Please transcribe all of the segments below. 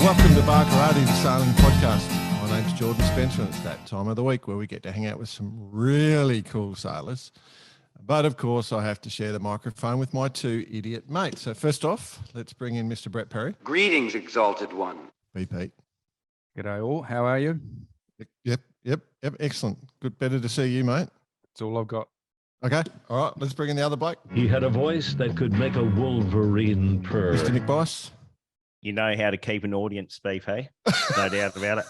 Welcome to Barkarati, the Sailing Podcast. My name's Jordan Spencer, and it's that time of the week where we get to hang out with some really cool sailors. But of course, I have to share the microphone with my two idiot mates. So first off, let's bring in Mr. Brett Perry. Greetings, Exalted One. BP. G'day all. How are you? Yep. Excellent. Good. Better to see you, mate. That's all I've got. Okay. All right. Let's bring in the other bloke. He had a voice that could make a wolverine purr. Mr. Nick Bice. You know how to keep an audience, BP. No doubt about it.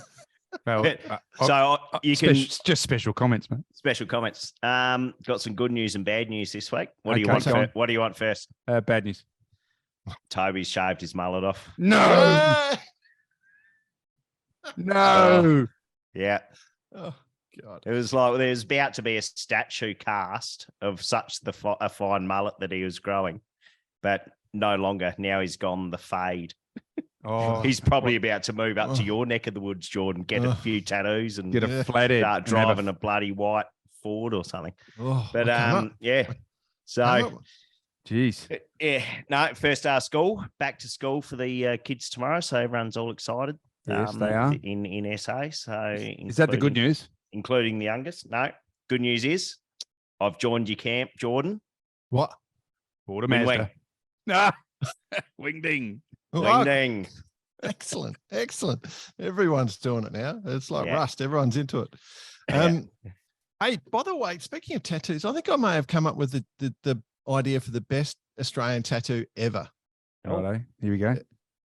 Well, So you can just special comments, mate. special comments. Got some good news and bad news this week. What do you Okay, want? go on. What do you want first? Bad news. Toby's shaved his mullet off. No, no. Yeah, Oh, God. it was like there was about to be a statue cast of such a fine mullet that he was growing, but no longer. Now he's gone the fade. Oh, He's probably about to move up to your neck of the woods, Jordan, get a few tattoos and get a flathead. start driving a bloody white Ford or something. Oh, But yeah. So Jeez. yeah, no. First day of school, back to school for the kids tomorrow. So everyone's all excited. Yes, they are. in SA. So Is that the good news? Including the youngest? No. Good news is I've joined your camp, Jordan. What? Water Wing Mazda. Ah, wing ding. Oh, Ding ding. excellent. Everyone's doing it now. It's like Yeah. Rust. Everyone's into it. Yeah. Hey, by the way, speaking of tattoos, I think I may have come up with the idea for the best Australian tattoo ever. Righto. Here we go.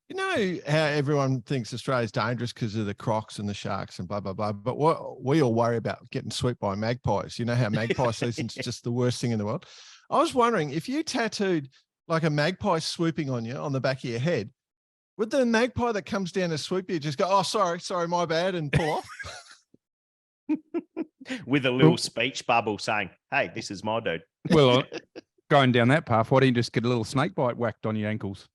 You know how everyone thinks Australia's dangerous because of the crocs and the sharks and blah, blah, blah. But what we all worry about getting swooped by magpies. You know how magpie season's just the worst thing in the world. I was wondering if you tattooed like a magpie swooping on you on the back of your head, would the magpie that comes down to swoop you just go, oh, sorry, my bad, and pull off? With a little speech bubble saying, hey, this is my dude. Well, going down that path, why don't you just get a little snake bite whacked on your ankles?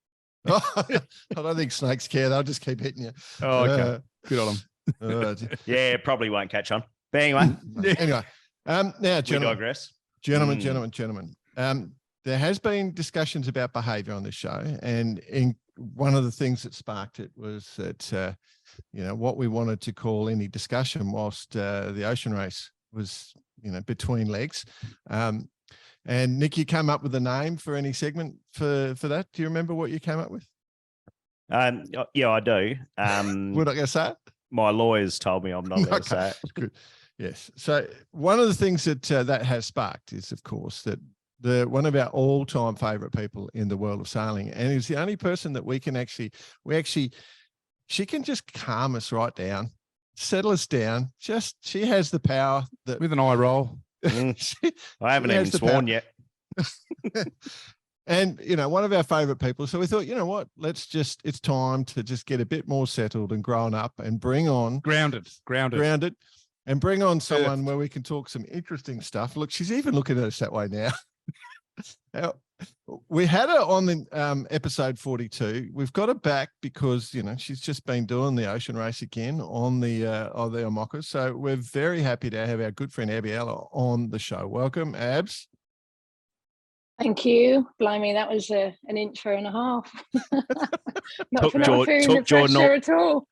I don't think snakes care. They'll just keep hitting you. Oh, okay. Good on them. Yeah, it probably won't catch on. But anyway, Anyway, now, we gentlemen, digress. Gentlemen. There has been discussions about behaviour on this show, and one of the things that sparked it was that what we wanted to call any discussion whilst the ocean race was between legs. And Nick, you came up with a name for any segment for that. Do you remember what you came up with? Yeah, I do. We're not going to say it. My lawyers told me I'm not going to Okay. say it. Good. Yes. So one of the things that that has sparked is, of course, that one of our all-time favourite people in the world of sailing, and is the only person that we can she can just calm us right down, settle us down. She has the power that With an eye roll. I haven't even sworn yet. And, one of our favorite people. So we thought, you know what, it's time to just get a bit more settled and grown up and bring on Grounded. and bring on someone where we can talk some interesting stuff. Look, she's even looking at us that way now. Now, we had her on the episode 42. We've got her back because, she's just been doing the ocean race again on the Omoka. So we're very happy to have our good friend Ebby Ehler on the show. Welcome, Abs. Thank you. Blimey, that was an intro and a half. Not Took feeling the pressure at all.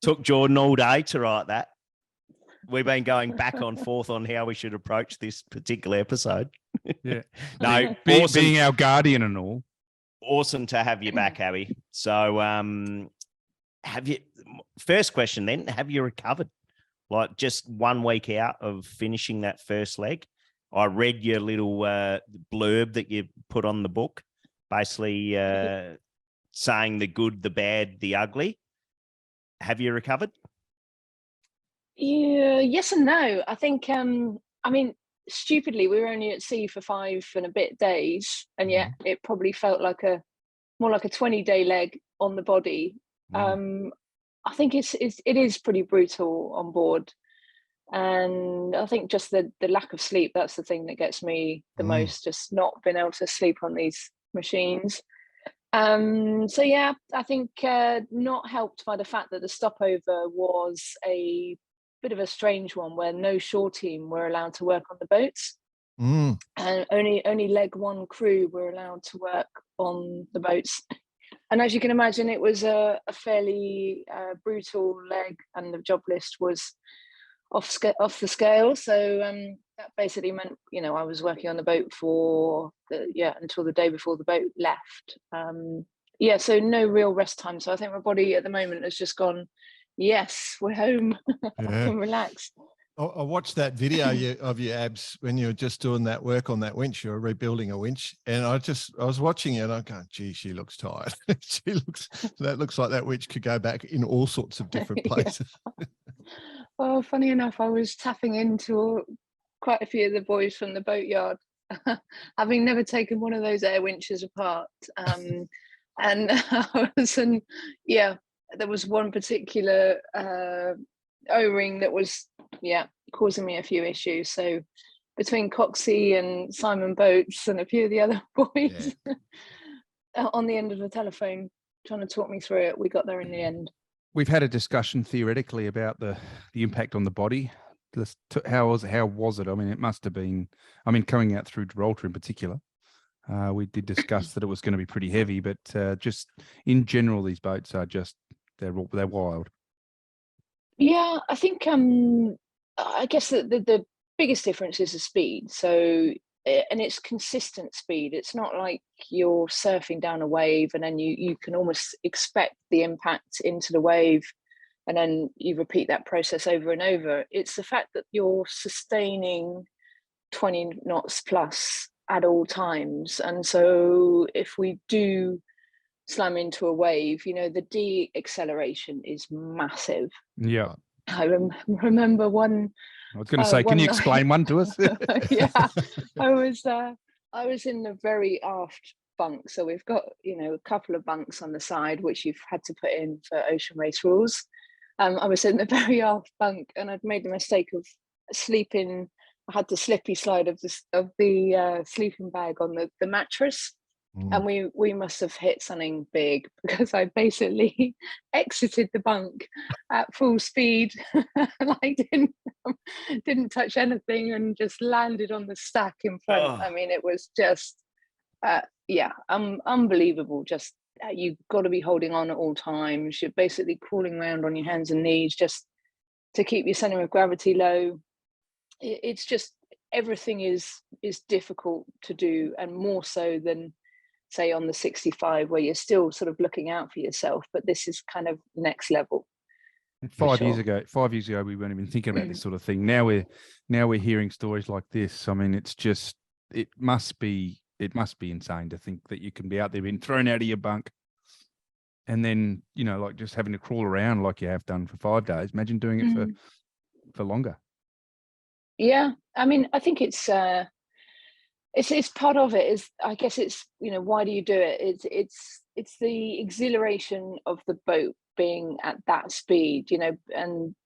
Took Jordan all day to write that. We've been going back and forth on how we should approach this particular episode. Yeah. No, Being our guardian and all. Awesome to have you back, Abby. So, first question then, have you recovered? Like just 1 week out of finishing that first leg? I read your little blurb that you put on the book, basically saying the good, the bad, the ugly. Have you recovered? Yeah, yes and no. I think, stupidly, we were only at sea for 5 and a bit days, and yet it probably felt like more like a 20-day leg on the body. I think it is pretty brutal on board. And I think just the lack of sleep, that's the thing that gets me the most, just not being able to sleep on these machines. So yeah, I think not helped by the fact that the stopover was a bit of a strange one where no shore team were allowed to work on the boats. And only leg one crew were allowed to work on the boats. And as you can imagine, it was a fairly brutal leg, and the job list was off the scale. So that basically meant, I was working on the boat until the day before the boat left. So no real rest time. So I think my body at the moment has just gone, yes, we're home. I can relax. I watched that video of your abs when you were just doing that work on that winch. You were rebuilding a winch, and I was watching it and I'm going, gee, she looks tired. That looks like that winch could go back in all sorts of different places. Well, funny enough, I was tapping into quite a few of the boys from the boatyard, having never taken one of those air winches apart. And there was one particular O-ring that was causing me a few issues. So between Coxie and Simon Boats and a few of the other boys on the end of the telephone trying to talk me through it, we got there in the end. We've had a discussion theoretically about the impact on the body. How was it? I mean, it must have been. I mean, coming out through Gibraltar in particular, we did discuss that it was going to be pretty heavy, but just in general, these boats are they're wild. Yeah, I think I guess the biggest difference is the speed. So, and it's consistent speed. It's not like you're surfing down a wave and then you can almost expect the impact into the wave, and then you repeat that process over and over. It's the fact that you're sustaining 20 knots plus at all times. And so if we do slam into a wave, the de-acceleration is massive. Yeah. I remember one. I was going to say, can you explain one to us? Yeah, I was in the very aft bunk. So we've got, a couple of bunks on the side, which you've had to put in for ocean race rules. I was in the very aft bunk, and I'd made the mistake of sleeping. I had the slippy slide of the sleeping bag on the mattress. And we must have hit something big, because I basically exited the bunk at full speed, like didn't touch anything, and just landed on the stack in front. Oh. I mean, it was just unbelievable. Just you've got to be holding on at all times. You're basically crawling around on your hands and knees just to keep your center of gravity low. It's just everything is difficult to do, and more so than, say, on the 65, where you're still sort of looking out for yourself, but this is kind of next level. 5 years ago, we weren't even thinking about this sort of thing. Now we're hearing stories like this. I mean, it must be insane to think that you can be out there being thrown out of your bunk, and then like just having to crawl around like you have done for 5 days. Imagine doing it for longer. Yeah, I mean, I think it's part of it. Is, I guess it's, why do you do it? It's the exhilaration of the boat being at that speed, and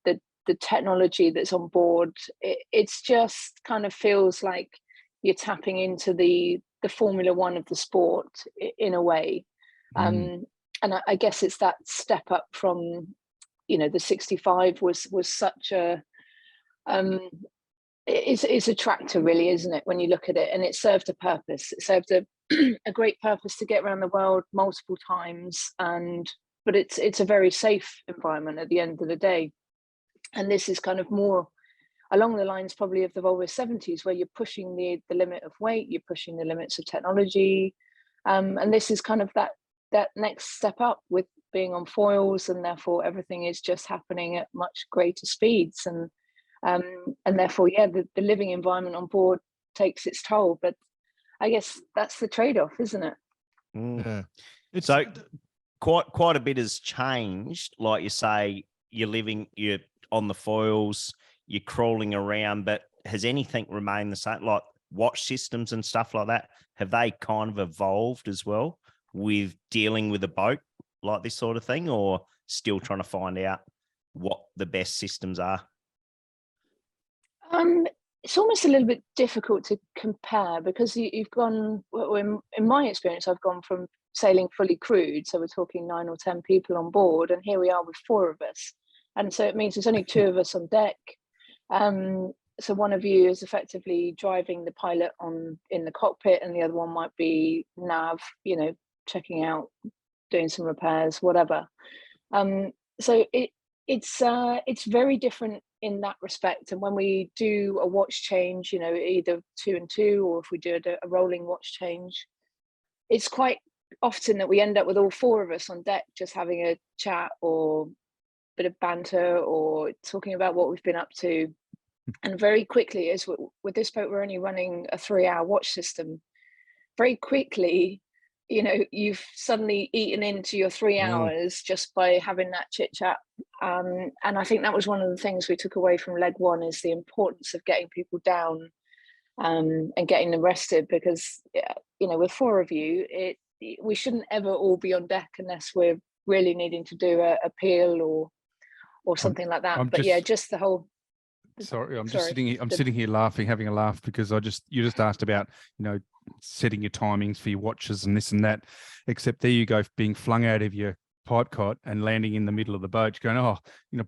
the technology that's on board. It's just kind of feels like you're tapping into the Formula One of the sport in a way. And I guess it's that step up from, the 65 was such a it's a tractor, really, isn't it, when you look at it? And it served a purpose. It served a great purpose to get around the world multiple times, but it's a very safe environment at the end of the day. And this is kind of more along the lines probably of the Volvo 70s, where you're pushing the limit of weight, you're pushing the limits of technology, and this is kind of that next step up with being on foils, and therefore everything is just happening at much greater speeds, and therefore, the living environment on board takes its toll. But I guess that's the trade-off, isn't it? Yeah. So quite a bit has changed. Like you say, you're on the foils, you're crawling around, but has anything remained the same? Like watch systems and stuff like that, have they kind of evolved as well with dealing with a boat like this sort of thing, or still trying to find out what the best systems are? It's almost a little bit difficult to compare, because you've gone, in my experience, I've gone from sailing fully crewed, so we're talking 9 or 10 people on board, and here we are with 4 of us, and so it means there's only 2 of us on deck. So one of you is effectively driving the pilot in the cockpit, and the other one might be nav, checking out doing some repairs, whatever. So it's very different in that respect. And when we do a watch change, you know, either 2 and 2, or if we do a rolling watch change, it's quite often that we end up with all 4 of us on deck just having a chat or a bit of banter or talking about what we've been up to. And very quickly, as with this boat, we're only running a 3-hour watch system. Very quickly, you know, you've suddenly eaten into your 3 hours just by having that chit chat. And I think that was one of the things we took away from leg 1, is the importance of getting people down and getting them rested, because, you know, with 4 of you, we shouldn't ever all be on deck unless we're really needing to do a peel or something like that. But yeah, just the whole. Sorry, I'm just sitting here. I'm sitting here laughing, having a laugh, because you just asked about, you know, setting your timings for your watches and this and that. Except there you go, being flung out of your pipe cot and landing in the middle of the boat, going, oh, you know,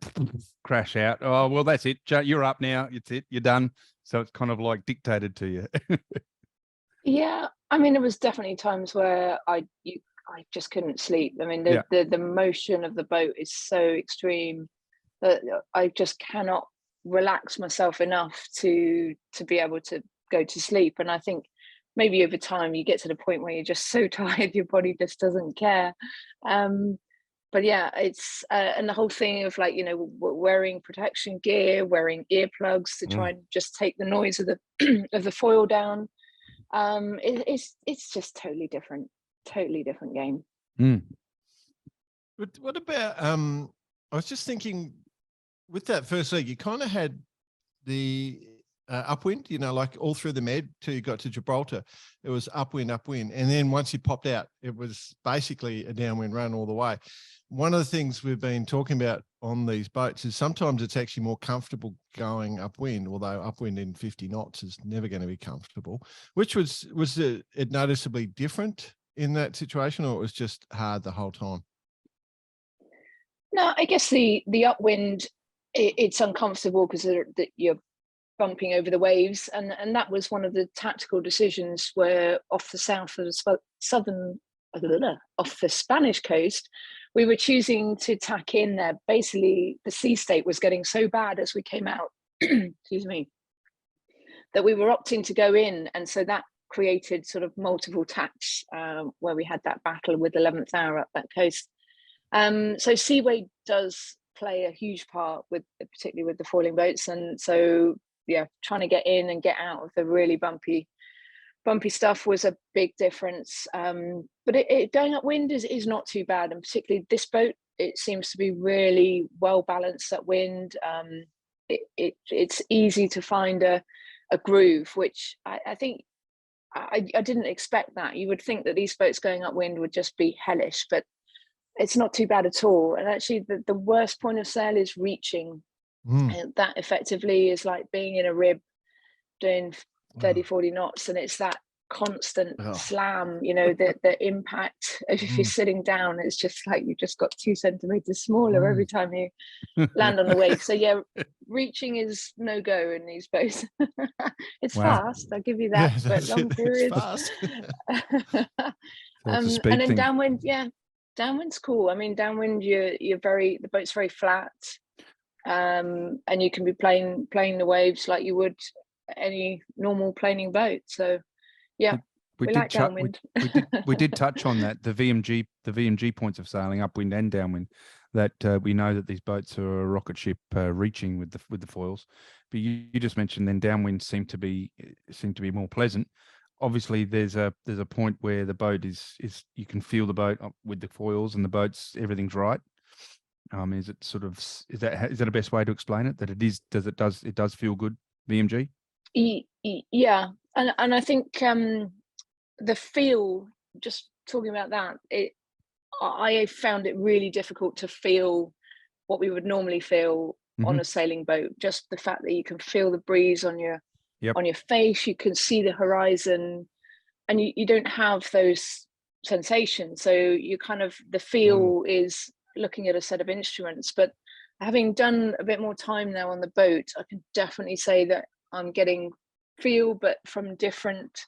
crash out. Oh, well, that's it. You're up now. It's it. You're done. So it's kind of like dictated to you. Yeah, I mean, there was definitely times where I just couldn't sleep. I mean, the motion of the boat is so extreme that I just cannot relax myself enough to be able to go to sleep. And I think maybe over time you get to the point where you're just so tired your body just doesn't care. But yeah, it's and the whole thing of, like, you know, wearing protection gear, wearing earplugs to try and just take the noise of the of the foil down. It's just totally different game. But what about I was just thinking, with that first leg, you kind of had the upwind, you know, like all through the Med till you got to Gibraltar, it was upwind, and then once you popped out, it was basically a downwind run all the way. One of the things we've been talking about on these boats is sometimes it's actually more comfortable going upwind, although upwind in 50 knots is never going to be comfortable. Which was it noticeably different in that situation, or it was just hard the whole time? No, I guess the upwind, it's uncomfortable because you're bumping over the waves, and that was one of the tactical decisions where off the south of the off the Spanish coast, we were choosing to tack in there. Basically, the sea state was getting so bad as we came out, excuse me, that we were opting to go in, and so that created sort of multiple tacks where we had that battle with 11th hour up that coast. So seaway does play a huge part particularly with the foiling boats, and so yeah, trying to get in and get out of the really bumpy stuff was a big difference. But it going upwind is not too bad, and particularly this boat, it seems to be really well balanced upwind. It's easy to find a groove, which I think I didn't expect that. You would think that these boats going upwind would just be hellish, but it's not too bad at all. And actually the worst point of sail is reaching. And that effectively is like being in a rib doing 30, 40 knots, and it's that constant slam, you know, the impact if you're sitting down, it's just like you just got 2 centimeters smaller every time you land on the wave. So yeah, reaching is no go in these boats. It's fast, I'll give you that, but long periods. And then downwind, downwind's cool. I mean, downwind, the boat's very flat. And you can be playing the waves like you would any normal planing boat. So yeah, we like downwind. we did touch on that, the VMG points of sailing, upwind and downwind, that we know that these boats are a rocket ship reaching with the foils. But you just mentioned then downwind seem to be more pleasant. Obviously there's a point where the boat is you can feel the boat with the foils and the boat's everything's right. Is it sort of, is that a best way to explain it, that it does feel good, VMG? Yeah, and I think the feel, just talking about that, I found it really difficult to feel what we would normally feel on a sailing boat. Just the fact that you can feel the breeze on your face, you can see the horizon, and you don't have those sensations. So you kind of, the feel is looking at a set of instruments. But having done a bit more time now on the boat, I can definitely say that I'm getting feel, but from different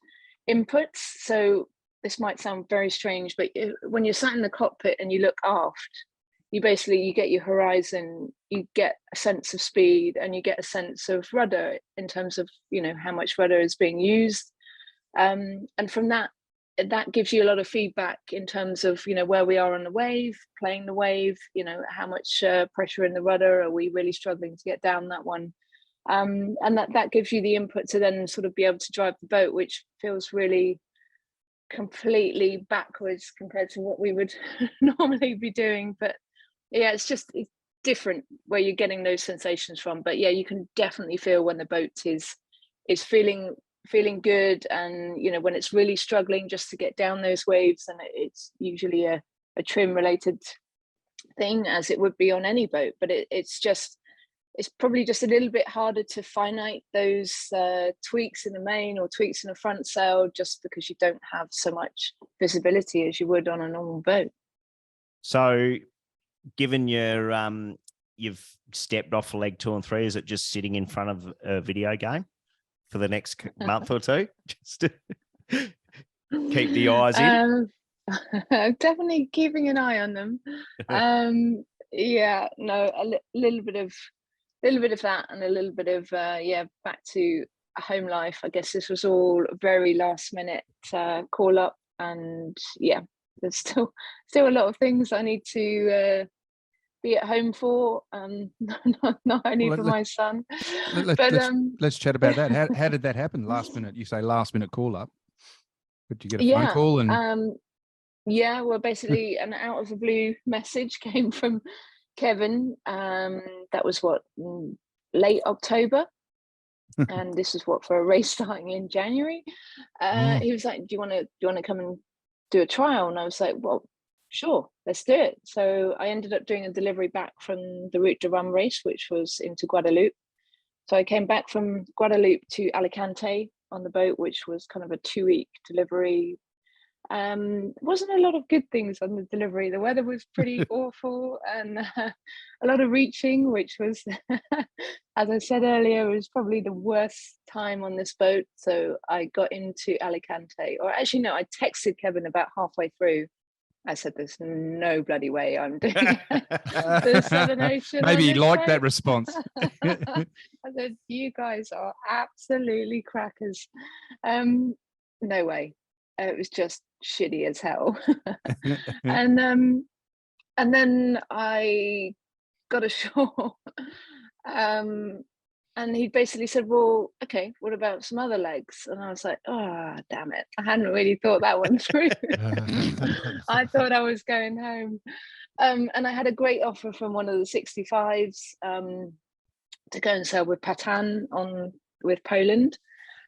inputs. So this might sound very strange, but when you're sat in the cockpit and you look aft, you get your horizon, you get a sense of speed, and you get a sense of rudder in terms of, you know, how much rudder is being used. And from that gives you a lot of feedback in terms of, you know, where we are on the wave, playing the wave, you know, how much pressure in the rudder, are we really struggling to get down that one? And that gives you the input to then sort of be able to drive the boat, which feels really completely backwards compared to what we would normally be doing. But yeah, it's different where you're getting those sensations from. But yeah, you can definitely feel when the boat is feeling good, and you know, when it's really struggling just to get down those waves, and it's usually a trim related thing, as it would be on any boat. But it's probably just a little bit harder to finite those tweaks in the main or tweaks in the front sail, just because you don't have so much visibility as you would on a normal boat. So given you've stepped off for leg 2 and 3, is it just sitting in front of a video game for the next month or two? Just to keep the eyes in? Definitely keeping an eye on them. Yeah, no, a little bit of that, and a little bit of back to home life. I guess this was all very last minute call up, and yeah, there's still a lot of things I need to be at home for, not only for my son. Let's chat about that. How did that happen? Last minute? You say last minute call up. Did you get a phone call? And yeah, well, basically an out of the blue message came from Kevin. That was late October, and this is for a race starting in January. He was like, do you want to come and do a trial? And I was like, well, sure, let's do it. So I ended up doing a delivery back from the Route de Rhum race, which was into Guadeloupe. So I came back from Guadeloupe to Alicante on the boat, which was kind of a 2-week delivery. Wasn't a lot of good things on the delivery. The weather was pretty awful, and a lot of reaching, which was, as I said earlier, was probably the worst time on this boat. So I got into Alicante, or actually no, I texted Kevin about halfway through. I said, there's no bloody way I'm doing the Southern Ocean. Maybe he liked that response. I said, you guys are absolutely crackers. No way. It was just shitty as hell. And then I got ashore, and he basically said, well, okay, what about some other legs? And I was like, oh, damn it, I hadn't really thought that one through. I thought I was going home. And I had a great offer from one of the 65s to go and sail with Patan with Poland.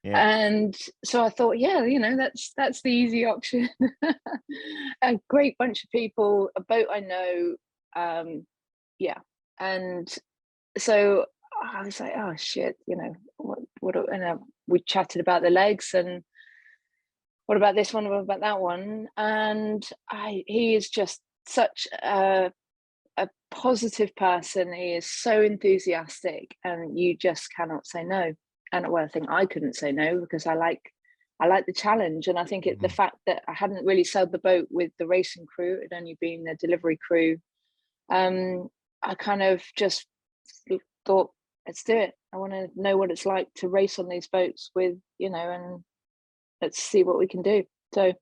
Yeah. And so I thought, yeah, you know, that's the easy option. A great bunch of people, a boat I know, yeah. And so I was like, oh shit, you know, what and we chatted about the legs, and what about this one, what about that one? And he is just such a positive person. He is so enthusiastic, and you just cannot say no. And well, I think I couldn't say no, because I like the challenge. And I think the fact that I hadn't really sailed the boat with the racing crew, it had only been the delivery crew, I kind of just thought, let's do it. I want to know what it's like to race on these boats with, you know, and let's see what we can do. So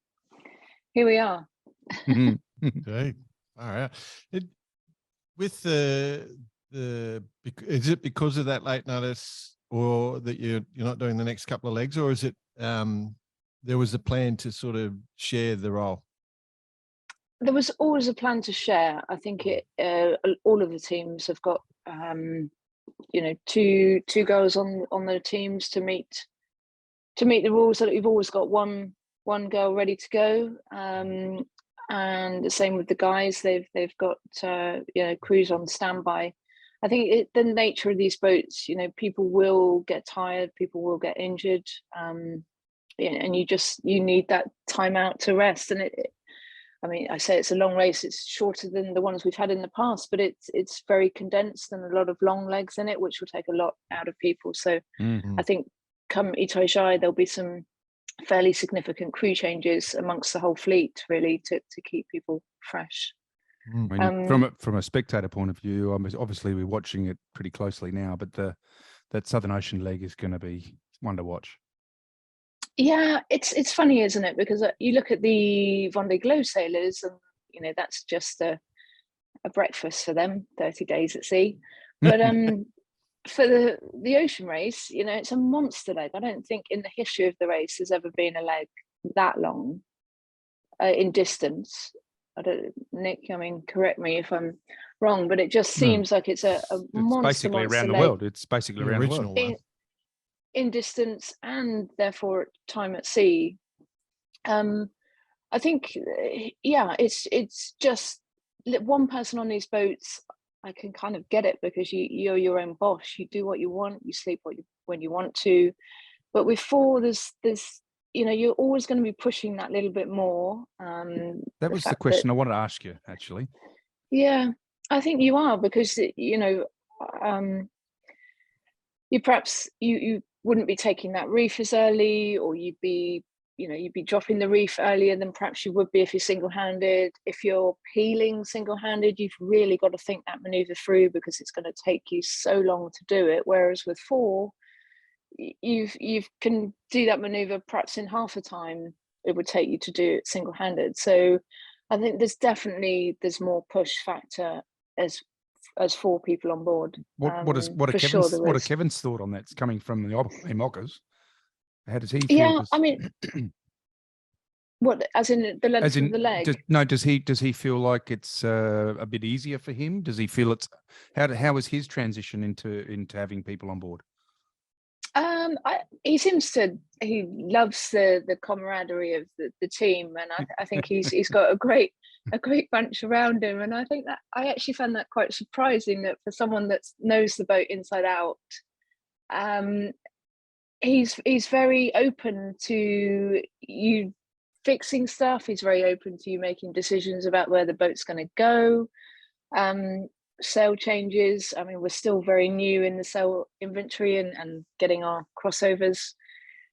here we are. Great. All right. With is it because of that late notice, or that you're not doing the next couple of legs, or is it there was a plan to sort of share the role? There was always a plan to share. I think all of the teams have got you know, two girls on the teams to meet the rules, so that you've always got one girl ready to go. And the same with the guys. They've got you know, crews on standby. I think the nature of these boats, you know, people will get tired, people will get injured, and you need that time out to rest. And I mean, I say it's a long race. It's shorter than the ones we've had in the past, but it's very condensed, and a lot of long legs in it, which will take a lot out of people. So I think come Itaijai, there'll be some fairly significant crew changes amongst the whole fleet, really, to keep people fresh. I mean, from a spectator point of view, obviously we're watching it pretty closely now, but that Southern Ocean leg is going to be one to watch. Yeah, it's funny, isn't it? Because you look at the Vendée Globe sailors, and that's just a breakfast for them, 30 days at sea. But for the ocean race, it's a monster leg. I don't think in the history of the race there's ever been a leg that long in distance. Nick, correct me if I'm wrong, but it just seems like it's a monster. It's basically around the leg world. It's basically around the world. In distance and therefore time at sea. I think, it's just one person on these boats. I can kind of get it, because you're your own boss. You do what you want. You sleep when you want to. But with 4, there's you're always going to be pushing that little bit more. That was the question I wanted to ask you, actually. Yeah, I think you are, because you perhaps you wouldn't be taking that reef as early, or you'd be dropping the reef earlier than perhaps you would be if you're single-handed. If you're peeling single-handed, you've really got to think that maneuver through, because it's going to take you so long to do it. Whereas with 4, you can do that maneuver perhaps in half the time it would take you to do it single-handed. So I think there's more push factor as 4 people on board. What are Kevin's thought on that? It's coming from the Imoccas. How does he feel? What, as in the length of the leg? Does he feel like it's a bit easier for him? Does he feel it's how is his transition into having people on board? He loves the camaraderie of the team, and I think he's got a great bunch around him, and I think that I actually found that quite surprising, that for someone that knows the boat inside out, he's very open to you fixing stuff. He's very open to you making decisions about where the boat's going to go. Sail changes. I mean, we're still very new in the sail inventory and getting our crossovers.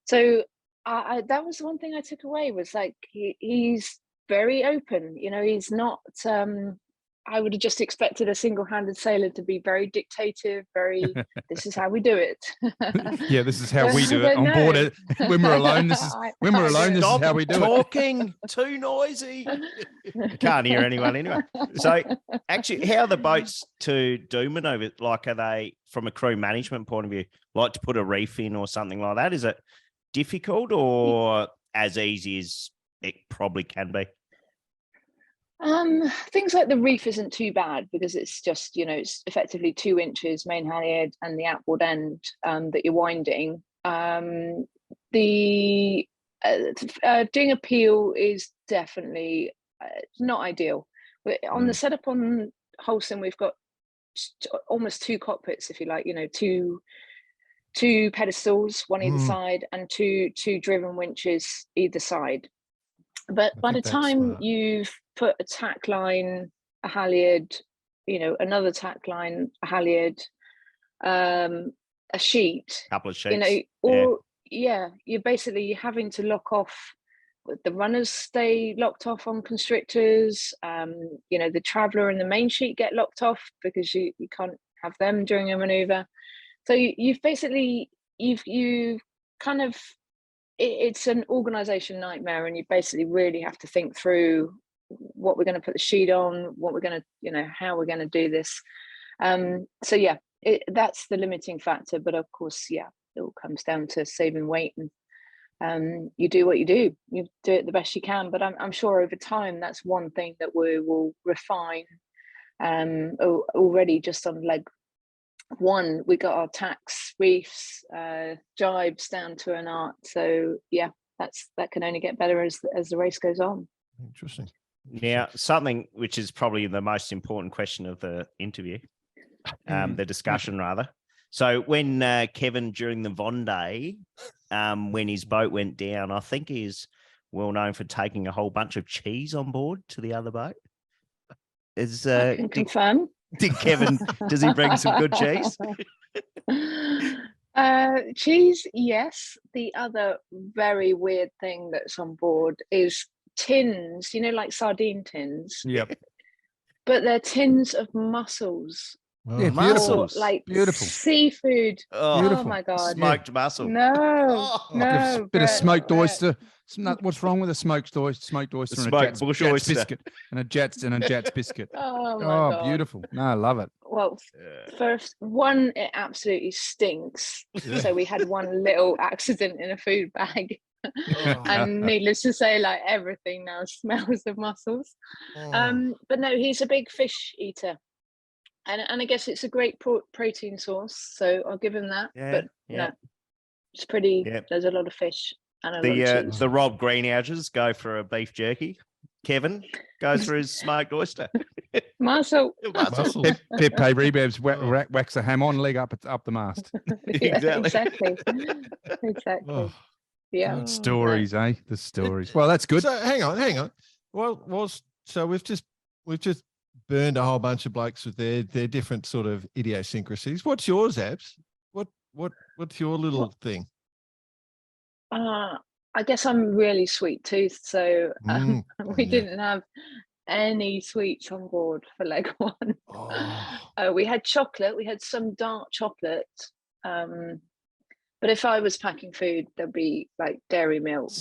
So that was one thing I took away, was like he's very open. He's not. I would have just expected a single-handed sailor to be very dictative, very. This is how we do it. Yeah, this is how we do it on board. When we're alone, this is how we do it. Talking too noisy. Can't hear anyone anyway. So, actually, how are the boats to do manoeuvre? Like, are they, from a crew management point of view, like to put a reef in or something like that? Is it difficult or as easy as it probably can be? Things like the reef isn't too bad, because it's just, it's effectively 2 inches main halyard and the outboard end that you're winding. The doing a peel is definitely not ideal. On the setup on Holston, we've got almost 2 cockpits, if you like, two pedestals, one either side, and two driven winches either side. But by the time you've put a tack line, a halyard, another tack line, a halyard, a sheet, couple of sheets, you're basically having to lock off. The runners stay locked off on constrictors. The traveller and the main sheet get locked off, because you can't have them during a manoeuvre. So you've kind of. It's an organisation nightmare, and you basically really have to think through what we're going to put the sheet on, what we're going to, how we're going to do this. So yeah, that's the limiting factor. But of course, yeah, it all comes down to saving weight, and you do what you do. You do it the best you can. But I'm sure over time, that's one thing that we will refine. Already just on leg 1, we got our tacks, reefs, jibes down to an art. So yeah, that can only get better as the race goes on. Interesting. Now, something which is probably the most important question of the interview, the discussion rather. So when Kevin, during the Vendée, when his boat went down, I think he's well known for taking a whole bunch of cheese on board to the other boat. I can confirm. Kevin, does he bring some good cheese? Cheese, yes. The other very weird thing that's on board is tins, like sardine tins, Yep. but they're tins of mussels. Yeah, Oh, beautiful. Or like Beautiful. seafood. Oh, Oh Beautiful. my God. smoked mussel. No, Oh. no. Bit of Brett, smoked Brett. oyster. What's wrong with a smoked oyster? Smoked oyster and a smoked Jats, bush Jats oyster. biscuit and a Jats biscuit. Oh my Oh, God. beautiful. No, I love it. Well, Yeah. first one, it absolutely stinks. Yeah. So we had one little accident in a food bag. Oh. And needless to say, like everything now smells of mussels. Oh. But no, he's a big fish eater. And I guess it's a great protein source, so I'll give him that. Yeah, But yeah. no, it's pretty. Yeah. There's a lot of fish and a lot of cheese. The Rob Greenhouses go for a beef jerky. Kevin goes for his smoked oyster. Mussel. Mussels. Pepe Rebabs wax a ham on, leg up the mast. Yeah, Exactly. exactly. Oh. Yeah. The stories, eh? The stories. Well, that's good. So hang on. Well, so we've just burned a whole bunch of blokes with their different sort of idiosyncrasies. What's yours, Abs? What's your little thing? I guess I'm really sweet tooth, so we yeah. didn't have any sweets on board for leg one. Oh. We had chocolate. We had some dark chocolate. But if I was packing food, there'd be like dairy milk,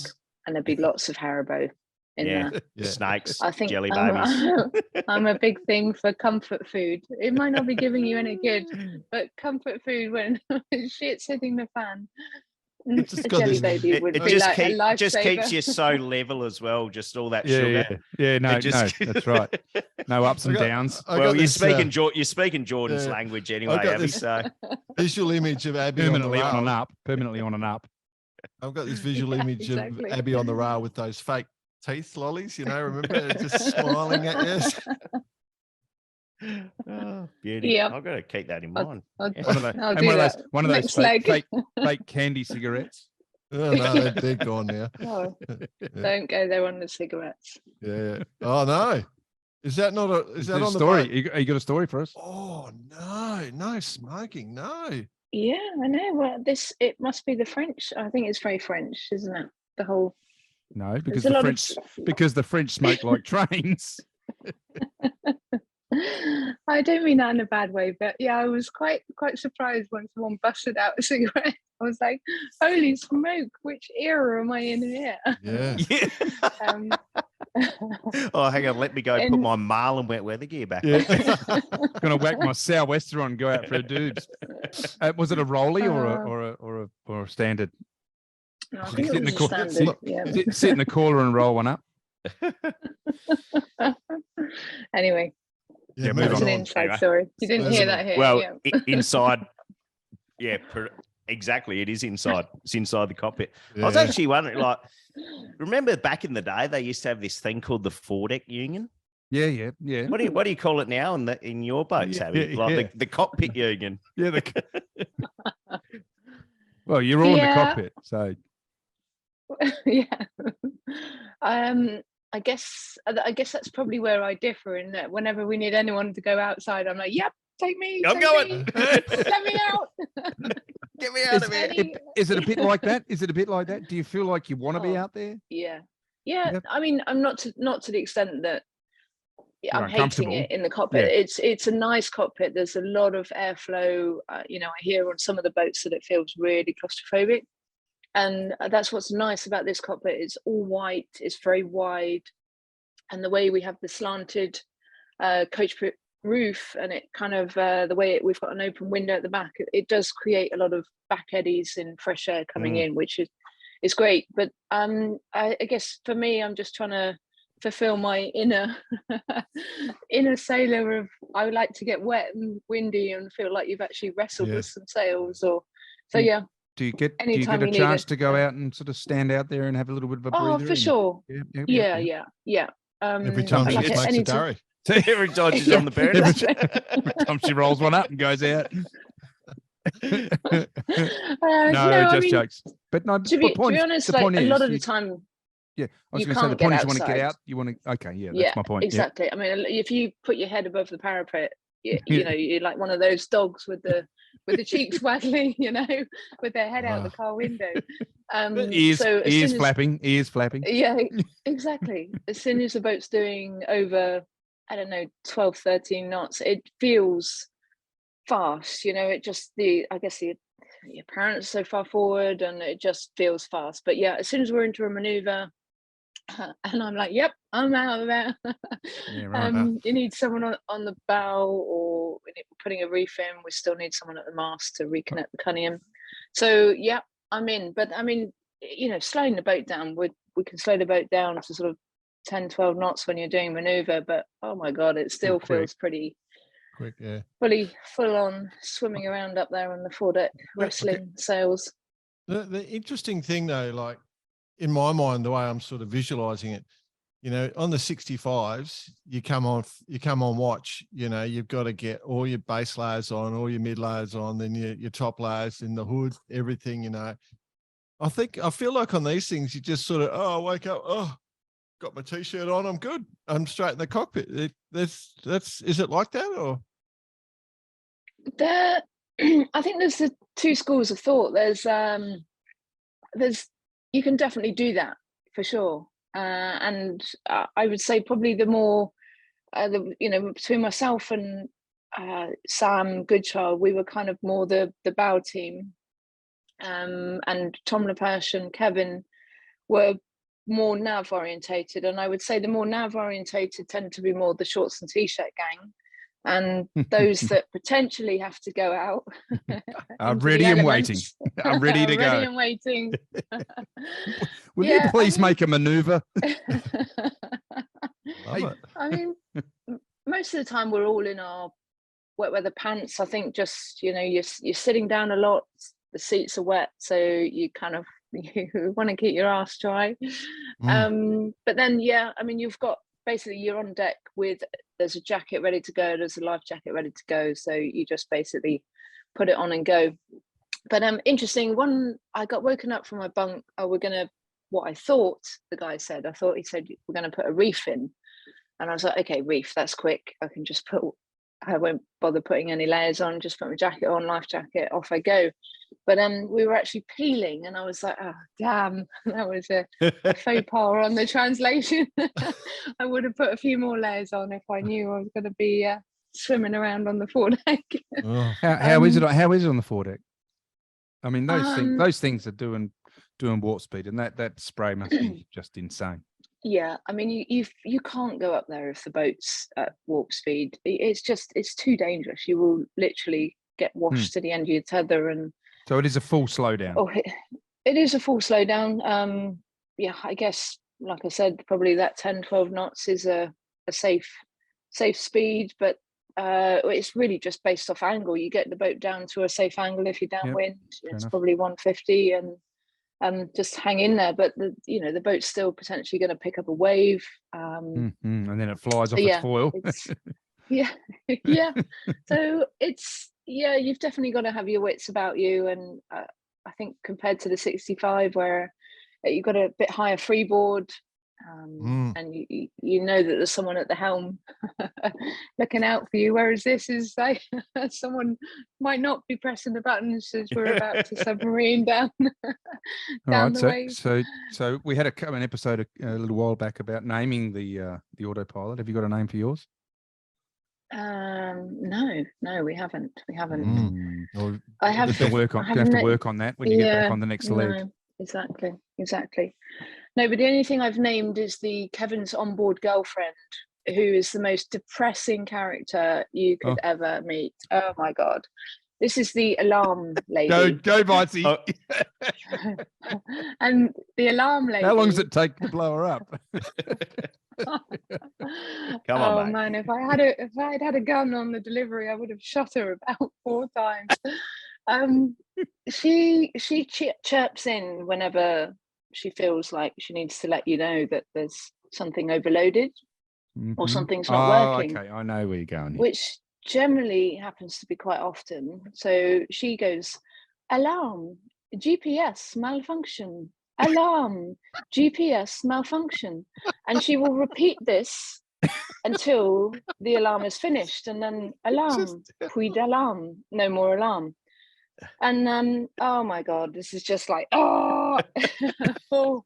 and there'd be lots of Haribo in there. Yeah. Snakes, I think jelly babies. I'm a big thing for comfort food. It might not be giving you any good, but comfort food when shit's hitting the fan. just A got jelly this- baby would It be just, like a lifesaver. just keeps you so level as well. Just all that Yeah, sugar. yeah. No, It just- no, that's right. No ups and I got- downs. I got Well, this, you're speaking Jordan's yeah. language anyway, got Abby. this- So visual image of Abby Permanently on on the an rail. up. Permanently on an up. I've got this visual image exactly. of Abby on the rail with those fake teeth lollies, remember? Just smiling at you. oh, beauty. Yep. I've got to keep that in mind. I'll One of those, I'll and do one of that. those, one of those Next fake, leg. fake candy cigarettes. Oh, no, they're gone now. Oh, don't go there on the cigarettes. Yeah. Oh, no. Is that not a, is that There's on a the story? boat? You got a story for us? Oh, no smoking. No. Yeah, I know. Well, it must be the French. I think it's very French, isn't it? The whole. No, because There's a the lot French of. smoke like trains. I don't mean that in a bad way, but yeah, I was quite surprised when someone busted out a cigarette. I was like, "Holy smoke! Which era am I in here?" Yeah. Yeah. Um, Oh, hang on. Let me go put And- my Marlin wet weather gear back. Yeah. Gonna whack my sou'wester on and go out for a doobs. Was it a rolly or a standard? No, I Sit think in it the was cor- standard. sit- Yeah. Sit in the corner and roll one up. Anyway, Yeah, move move that's on. an inside Anyway. story. You didn't hear that here. Well, yeah. inside. Yeah, exactly. It is inside. It's inside the cockpit. I was Yeah. actually wondering, like, remember back in the day they used to have this thing called the foredeck union. Yeah. What do you call it now in your boats, Yeah, Abby? Like yeah. the cockpit union. Yeah. Well, you're all in the Yeah. cockpit, so Yeah. I guess that's probably where I differ in that whenever we need anyone to go outside, I'm like, "Yep, take me. I'm take going. me, Let me out." Get me out of here. Any- is it a bit like that? Is it a bit like that? Do you feel like you want to be Oh. out there? Yeah. Yep. I mean, I'm not to the extent that I'm hating uncomfortable. it in the cockpit. Yeah. It's a nice cockpit. There's a lot of airflow. I hear on some of the boats that it feels really claustrophobic, and that's what's nice about this cockpit. It's all white. It's very wide, and the way we have the slanted coach roof, and it kind of the way we've got an open window at the back, it does create a lot of back eddies and fresh air coming in, which is great. But I guess for me, I'm just trying to fulfill my inner sailor of I would like to get wet and windy and feel like you've actually wrestled with some sails, or so. Yeah. Do you get Anytime a you need chance it, to go yeah. out and sort of stand out there and have a little bit of a breather? Oh, for sure. Yeah. Every time she like smokes a anytime- durry. Every time she's on the parent. Every time she rolls one up and goes out. no, jokes. But no, to be honest, like a lot of the time, yeah, I was you going to say the can't point get is you want to get outside. out. You want to, okay, yeah, that's my point. Exactly. I mean, if you put your head above the parapet, you know, you're like one of those dogs with the cheeks waggling, you know, with their head out the car window. Ears, so as ears soon as, flapping, ears flapping. yeah, exactly. As soon as the boat's doing over, I don't know, 12, 13 knots, it feels fast, you know. It just, I guess your parents so far forward, and it just feels fast. But yeah, as soon as we're into a maneuver, and I'm like, yep, I'm out of there. Yeah, right. You need someone on the bow, or putting a reef in. We still need someone at the mast to reconnect the cunniam. So yeah, I'm in. But I mean, you know, slowing the boat down, we can slow the boat down to sort of 10, 12 knots when you're doing maneuver. But oh my God, it still feels pretty quick. Yeah. full on swimming around up there on the foredeck, wrestling sails. The interesting thing though, like in my mind, the way I'm sort of visualizing it, you know, on the 65s, you come on watch, you know, you've got to get all your base layers on, all your mid layers on, then your top layers in the hood, everything, you know. I feel like on these things, you just sort of, I wake up, got my t-shirt on, I'm good. I'm straight in the cockpit. Is it like that, or? I think there's the two schools of thought. There's you can definitely do that for sure. And I would say probably the more, you know, between myself and Sam Goodchild, we were kind of more the bow team. And Tom LaPerche and Kevin were more nav orientated. And I would say the more nav orientated tend to be more the shorts and t-shirt gang. And those that potentially have to go out. I'm ready and waiting. I'm ready to go. Ready and waiting. Will you please make a maneuver? I mean, most of the time we're all in our wet weather pants. I think just, you know, you're sitting down a lot. The seats are wet, so you kind of you want to keep your ass dry. But then, yeah, I mean, you've got basically you're on deck with, there's a jacket ready to go, there's a life jacket ready to go, so you just basically put it on and go. But interesting, I got woken up from my bunk. What I thought the guy said, he said we're going to put a reef in, and I was like, okay, reef, that's quick. I won't bother putting any layers on, just put my jacket on, life jacket, off I go. But we were actually peeling, and I was like, oh damn, that was a faux pas on the translation. I would have put a few more layers on if I knew I was going to be swimming around on the foredeck. How is it on the foredeck? I mean, those things are doing warp speed, and that spray must be just insane. Yeah, I mean, you can't go up there if the boat's at warp speed. It's too dangerous. You will literally get washed to the end of your tether. And so it is a full slowdown. Oh, it is a full slowdown. Yeah, I guess, like I said, probably that 10, 12 knots is a safe speed, but it's really just based off angle. You get the boat down to a safe angle if you're downwind. It's probably 150, and just hang in there. But the boat's still potentially going to pick up a wave, and then it flies off its foil. Yeah. So you've definitely got to have your wits about you. And I think compared to the 65, where you've got a bit higher freeboard, and you know that there's someone at the helm looking out for you, whereas this is like someone might not be pressing the buttons as we're about to submarine down the wave. So we had an episode a little while back about naming the autopilot. Have you got a name for yours? No, we haven't. I have to work on that when you get back on the next leg. Exactly. No, but the only thing I've named is the Kevin's onboard girlfriend, who is the most depressing character you could ever meet. Oh my God. This is the alarm lady. Go, Bitesy. And the alarm lady. How long does it take to blow her up? Come on, mate. Man, if I had a gun on the delivery, I would have shot her about 4 times. She chirps in whenever she feels like she needs to let you know that there's something overloaded or something's not working. Okay, I know where you're going. Which generally happens to be quite often. So she goes, alarm, GPS malfunction, alarm, GPS malfunction. And she will repeat this until the alarm is finished, and then alarm, puis d'alarm, no more alarm. And oh my God, this is just like, oh, full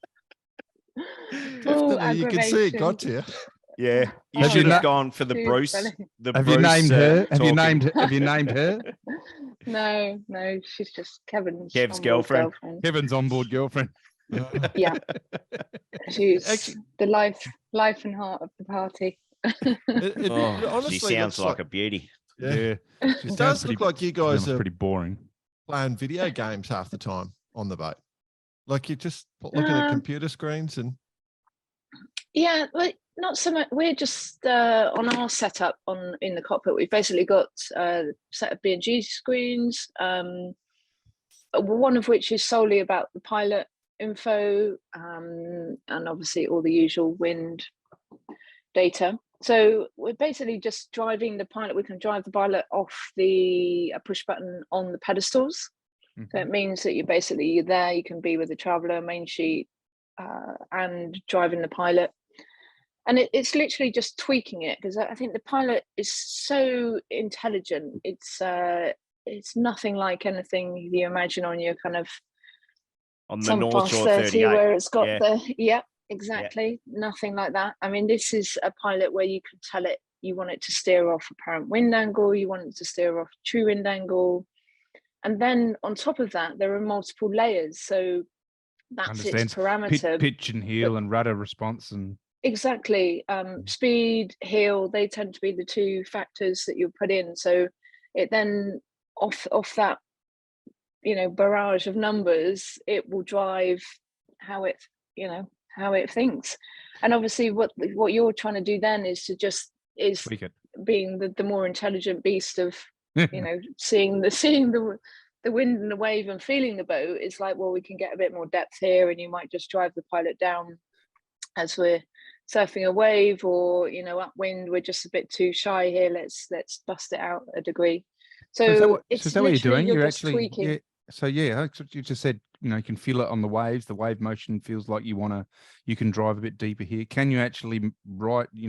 Definitely, you can see it got to you. Yeah, you Oh, should you have na- gone for the Too Bruce. funny. The Have Bruce, you named her? Have you talking. named her? No, she's just Kevin's Kev's onboard girlfriend. Kevin's onboard girlfriend. Yeah, she's Actually, the life and heart of the party. It Oh, honestly she sounds looks like a beauty. yeah. She It sounds does pretty, look like you to be honest, guys are pretty boring. playing video games half the time on the boat. Like you're just looking at computer screens and. Yeah, well, not so much. We're just on our setup in the cockpit. We've basically got a set of B&G screens, one of which is solely about the pilot info, and obviously all the usual wind data. So we're basically just driving the pilot. We can drive the pilot off the push button on the pedestals. So it means that you're there. You can be with the traveller, main sheet, and driving the pilot. And it's literally just tweaking it, because I think the pilot is so intelligent. It's nothing like anything you imagine on your kind of On the some North Fast Shore 30 38. where it's got Yeah. Exactly. Nothing like that. I mean, this is a pilot where you can tell it you want it to steer off apparent wind angle, you want it to steer off true wind angle. And then on top of that, there are multiple layers. So that's its parameter. Pitch and heel and rudder response and exactly. Speed, heel, they tend to be the two factors that you put in. So it then off that, barrage of numbers, it will drive how it thinks. And obviously what you're trying to do then is tweak it. being the more intelligent beast of seeing the wind and the wave and feeling the boat. It's like, well, we can get a bit more depth here, and you might just drive the pilot down as we're surfing a wave, or upwind, we're just a bit too shy here, let's bust it out a degree. So is that what you're doing? you're You're just actually tweaking. that's what you just said. You can feel it on the waves. The wave motion feels like you can drive a bit deeper here. Can you actually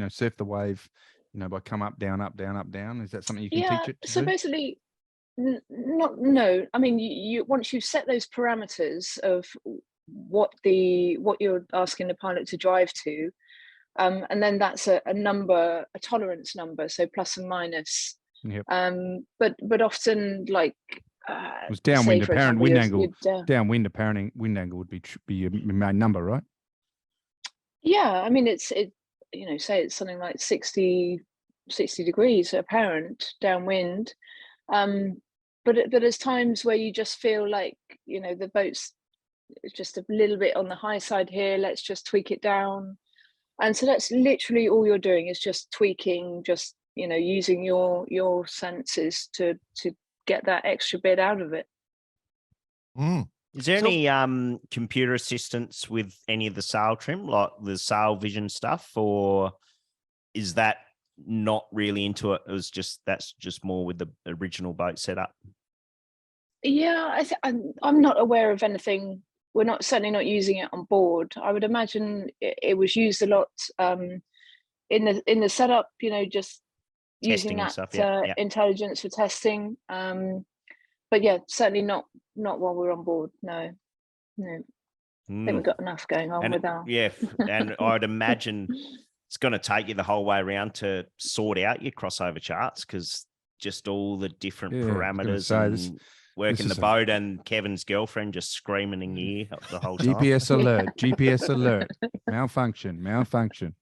surf the wave, by come up, down, up, down, up, down? Is that something you can teach it to so do? basically no. I mean, you once you've set those parameters of what you're asking the pilot to drive to, and then that's a number, a tolerance number, so plus and minus. Yep. But often, like it was downwind apparent wind angle. Downwind apparent wind angle would be your main number, right? Yeah, I mean say it's something like 60 degrees apparent downwind, but there's times where you just feel like the boat's just a little bit on the high side here, let's just tweak it down. And so that's literally all you're doing, is just tweaking, just using your senses to get that extra bit out of it. Is there any computer assistance with any of the sail trim, like the sail vision stuff, or is that not really into it? That's just more with the original boat setup? Yeah, I'm not aware of anything. We're certainly not using it on board. I would imagine it was used a lot in the setup, just using that stuff, intelligence for testing. But yeah, certainly not while we're on board. No. I think we've got enough going on with our. Yeah, and I'd imagine it's going to take you the whole way around to sort out your crossover charts, because just all the different parameters and working the boat, and Kevin's girlfriend just screaming in your ear the whole time. GPS alert, malfunction.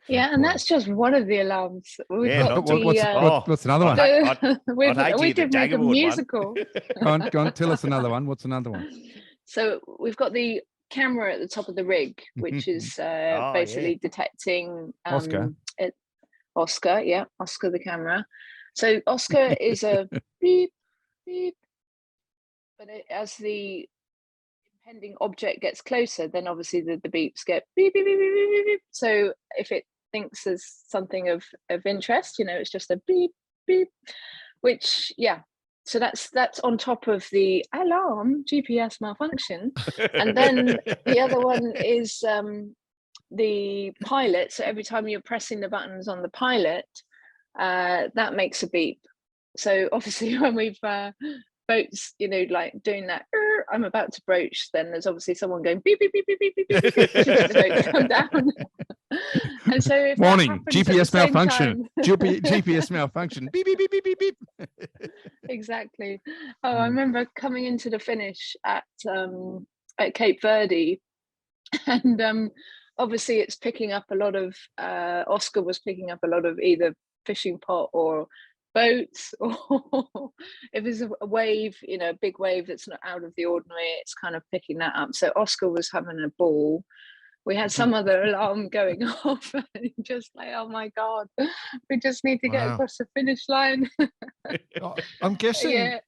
Yeah, and that's just one of the alarms. What's another one? We could make a musical. Go on, tell us another one. What's another one? So we've got the camera at the top of the rig, which is basically detecting Oscar. Oscar the camera. So Oscar is a beep, beep. But as the impending object gets closer, then obviously the beeps get beep, beep, beep, beep, beep, beep. So if it thinks there's something of interest, it's just a beep, beep, which, so that's on top of the alarm GPS malfunction. And then the other one is the pilot. So every time you're pressing the buttons on the pilot, that makes a beep. So obviously when we've boats, you know, like doing that, I'm about to broach, then there's obviously someone going beep, beep, beep, beep, beep, beep, beep, beep, to get the boat to come down. And so if that Warning, happens at the GPS same malfunction. time- GPS malfunction. Beep, beep, beep, beep, beep, beep. Exactly. Oh, I remember coming into the finish at Cape Verde, and obviously it's picking up a lot of Oscar was picking up a lot of either fishing pot or boats, or if it's a wave, you know, a big wave that's not out of the ordinary, it's kind of picking that up. So Oscar was having a ball. We had some other alarm going off, and just like, oh my god, we just need to get Wow. across the finish line. I'm guessing. Yeah.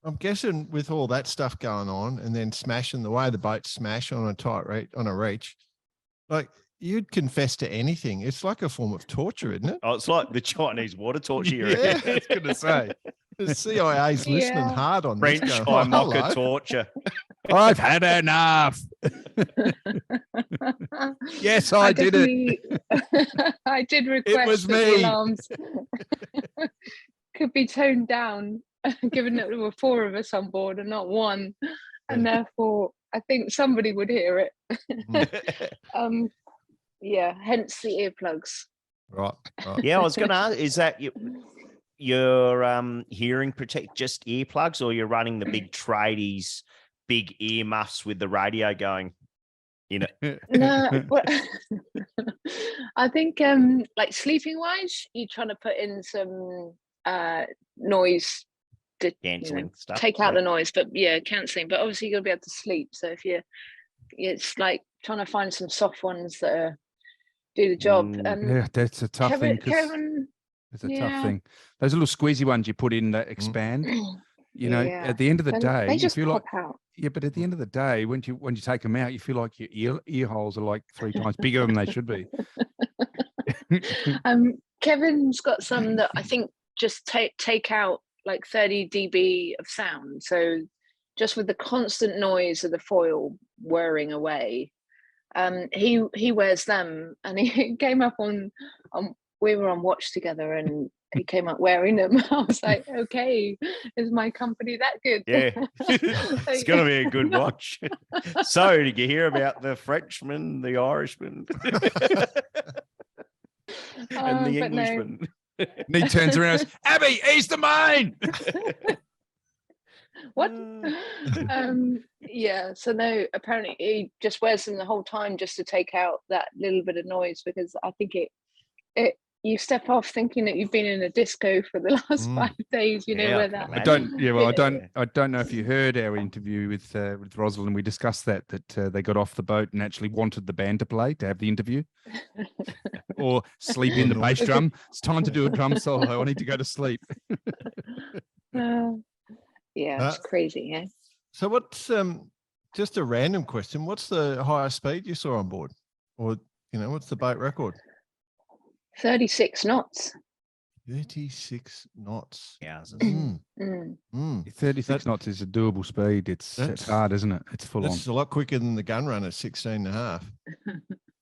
I'm guessing with all that stuff going on, and then smashing the way the boats smash on a tight rate on a reach, like you'd confess to anything. It's like a form of torture, isn't it? Oh, it's like the Chinese water torture. you Yeah, reckon? I was going to say. The CIA's listening Yeah. hard on French this. Going, "Oh, Imoca hello." torture. I've had enough. Yes, I did it. definitely- I did request was that the me. alarms could be toned down, given that there were 4 of us on board and not 1, and therefore I think somebody would hear it. Yeah, hence the earplugs. Right, right. Yeah, I was going to ask, is that your hearing protect just earplugs, or you're running the big tradies, big earmuffs with the radio going? You know, No, but I think like sleeping wise, you're trying to put in some noise to cancelling stuff. take out the noise, but yeah, cancelling. But obviously you're gonna be able to sleep. So if it's like trying to find some soft ones that do the job. Yeah, that's a tough thing. Kevin, It's a yeah. tough thing. Those little squeezy ones you put in that expand. You know, Yeah. at the end of the Then day, they you just feel like pop out. yeah, but at the end of the day, when you take them out, you feel like your ear holes are like 3 times bigger than they should be. Kevin's got some that I think just take out like 30 dB of sound. So just with the constant noise of the foil whirring away, he wears them, and he came up on we were on watch together, and he came up wearing them. I was like, okay, is my company that good? Yeah, it's going to be a good watch. So, did you hear about the Frenchman, the Irishman, and the but no. Englishman? And he turns around and says, Abby, ease the main. What? Yeah, so no, apparently he just wears them the whole time just to take out that little bit of noise, because I think it you step off thinking that you've been in a disco for the last 5 days, you know, Yeah, I where can that imagine. I don't know if you heard our interview with Rosalind. We discussed that they got off the boat and actually wanted the band to play to have the interview, or sleep in the bass drum. It's time to do a drum solo. I need to go to sleep. yeah, it's crazy, yeah. So what's just a random question? What's the highest speed you saw on board, or what's the boat record? 36 knots. 36 knots. Yeah. 36 knots is a doable speed. It's hard, isn't it? It's full on. That's a lot quicker than the gun runner, 16 and a half.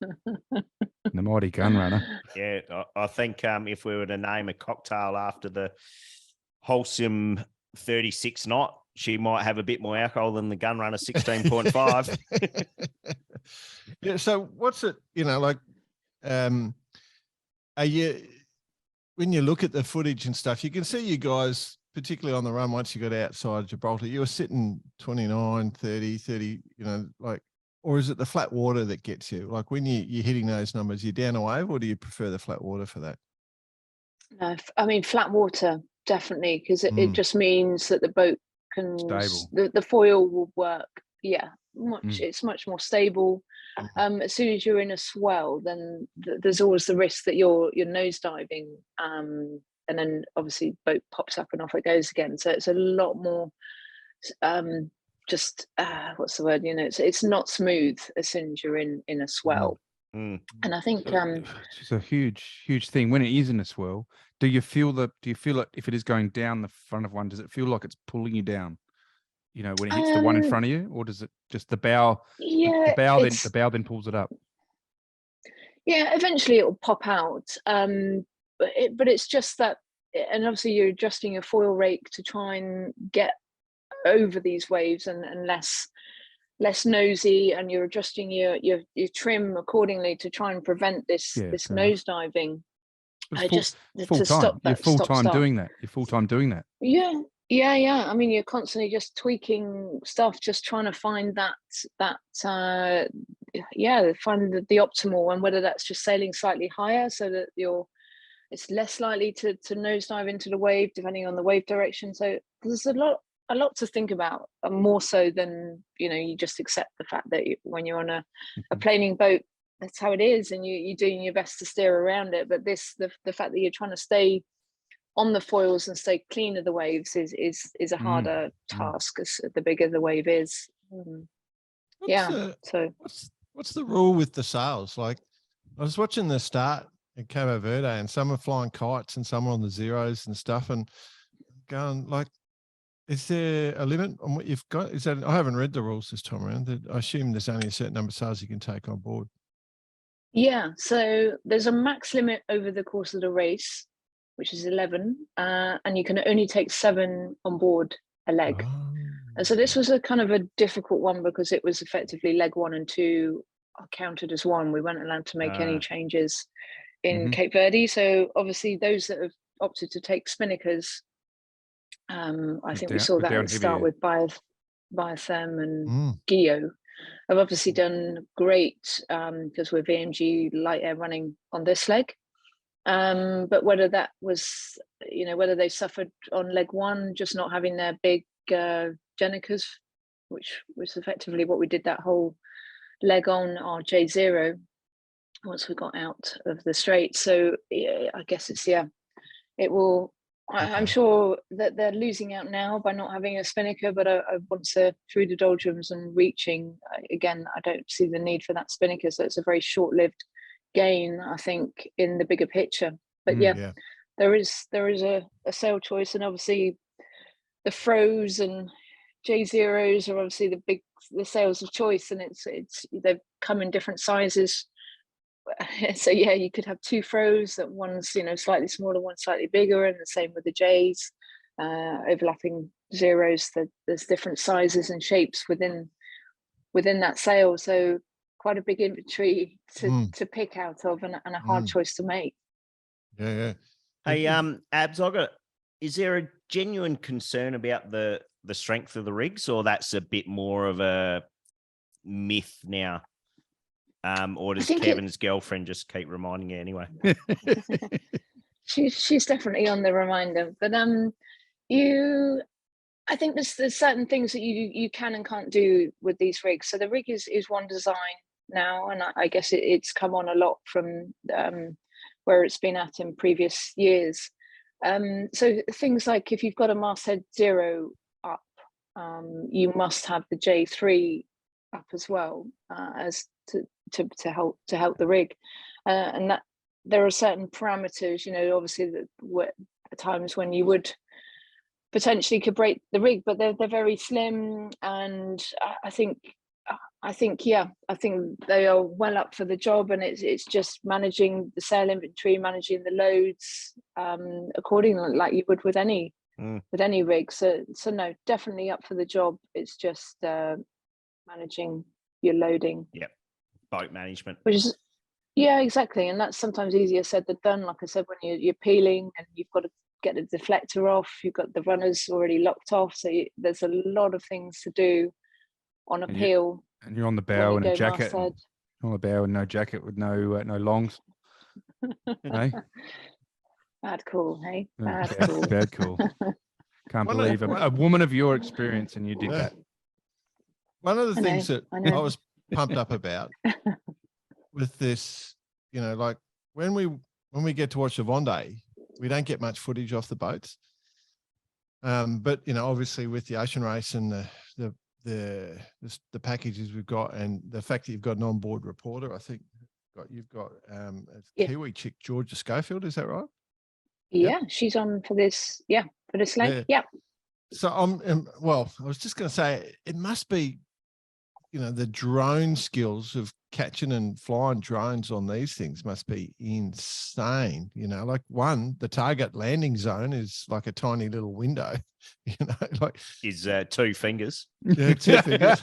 The mighty gun runner. Yeah, I think if we were to name a cocktail after the wholesome 36 knot, she might have a bit more alcohol than the gun runner 16.5. Yeah. So what's it, like, are you, when you look at the footage and stuff, you can see you guys, particularly on the run, once you got outside Gibraltar, you were sitting 29, 30, or is it the flat water that gets you? Like when you're hitting those numbers, you're down a wave, or do you prefer the flat water for that? No, I mean, flat water, definitely, because it just means that the boat can, Stable. the foil will work. Yeah, it's much more stable. As soon as you're in a swell, then there's always the risk that you're nose diving, and then obviously boat pops up and off it goes again. So it's a lot more what's the word, it's not smooth as soon as you're in a swell. And I think it's a huge thing when it is in a swell. Do you feel it if it is going down the front of one? Does it feel like it's pulling you down, when it hits the one in front of you, or does it just the bow? Yeah, the bow then pulls it up. Yeah, eventually it will pop out. But it's just that, and obviously you're adjusting your foil rake to try and get over these waves and less nosy, and you're adjusting your trim accordingly to try and prevent this nose diving. It's full to time. stop You're that full time stop-start. doing that. You're full time doing that. Yeah. I mean, you're constantly just tweaking stuff, just trying to find find the optimal, and whether that's just sailing slightly higher so that it's less likely to nosedive into the wave depending on the wave direction. So there's a lot to think about, more so than you just accept the fact that when you're on a planing boat, that's how it is, and you're doing your best to steer around it. But the fact that you're trying to stay on the foils and stay clean of the waves is a harder task, as the bigger the wave is. What's the rule with the sails? Like, I was watching the start in Cabo Verde, and some are flying kites and some are on the zeros and stuff, and going like, is there a limit on what you've got? Is that, I haven't read the rules this time around. I assume there's only a certain number of sails you can take on board. Yeah, so there's a max limit over the course of the race, which is 11, and you can only take 7 on board a leg. Oh. And so this was a kind of a difficult one, because it was effectively leg 1 and 2 are counted as one. We weren't allowed to make any changes in Cape Verde. So obviously those that have opted to take spinnakers, I think we saw that at the start with Biotherm and Gio, have obviously done great, because we're VMG light air running on this leg. But whether that was, whether they suffered on leg 1, just not having their big Jenicas, which was effectively what we did that whole leg on our J0 once we got out of the Strait. So yeah, I guess it will. I'm sure that they're losing out now by not having a spinnaker, but I once they're through the doldrums and reaching again, I don't see the need for that spinnaker. So it's a very short-lived gain, I think, in the bigger picture. But there is a sail choice, and obviously the Fros and J0s are obviously the sails of choice, and they've come in different sizes. So yeah, you could have 2 Fros, that one's slightly smaller, one's slightly bigger, and the same with the J's. Overlapping zeros, there's different sizes and shapes within that sail. So quite a big inventory to pick out of, and a hard choice to make. Yeah. Hey, Abs, is there a genuine concern about the strength of the rigs, or that's a bit more of a myth now? Or does Kevin's girlfriend just keep reminding you anyway? She's definitely on the reminder, but I think there's certain things that you can and can't do with these rigs. So the rig is one design now, and I guess it's come on a lot from where it's been at in previous years. So things like, if you've got a masthead 0 up, you must have the J3 up as well, as to help the rig, and that there are certain parameters, obviously that at times when you would potentially could break the rig, but they're very slim, and I think they are well up for the job, and it's just managing the sail inventory, managing the loads accordingly, like you would with any rig. So no, definitely up for the job. It's just managing your loading. Yep. Boat management. Which is, yeah, exactly. And that's sometimes easier said than done. Like I said, when you're peeling and you've got to get the deflector off, you've got the runners already locked off. So there's a lot of things to do on a peel. And you're on the bow and a jacket. On the bow and no jacket with no longs. Hey? Bad call, hey? Bad call. Can't believe a woman of your experience and you did that. One of the things that I was pumped up about with this, like when we get to watch the Vendée, we don't get much footage off the boats. But obviously with the ocean race and the packages we've got, and the fact that you've got an onboard reporter, I think you've got a Kiwi chick, Georgia Schofield, is that right? Yeah, she's on for this. Yeah, for this leg. Yeah. So I was just going to say, it must be, the drone skills of catching and flying drones on these things must be insane. Like the target landing zone is like a tiny little window, like Is 2 fingers. yeah, 2 fingers.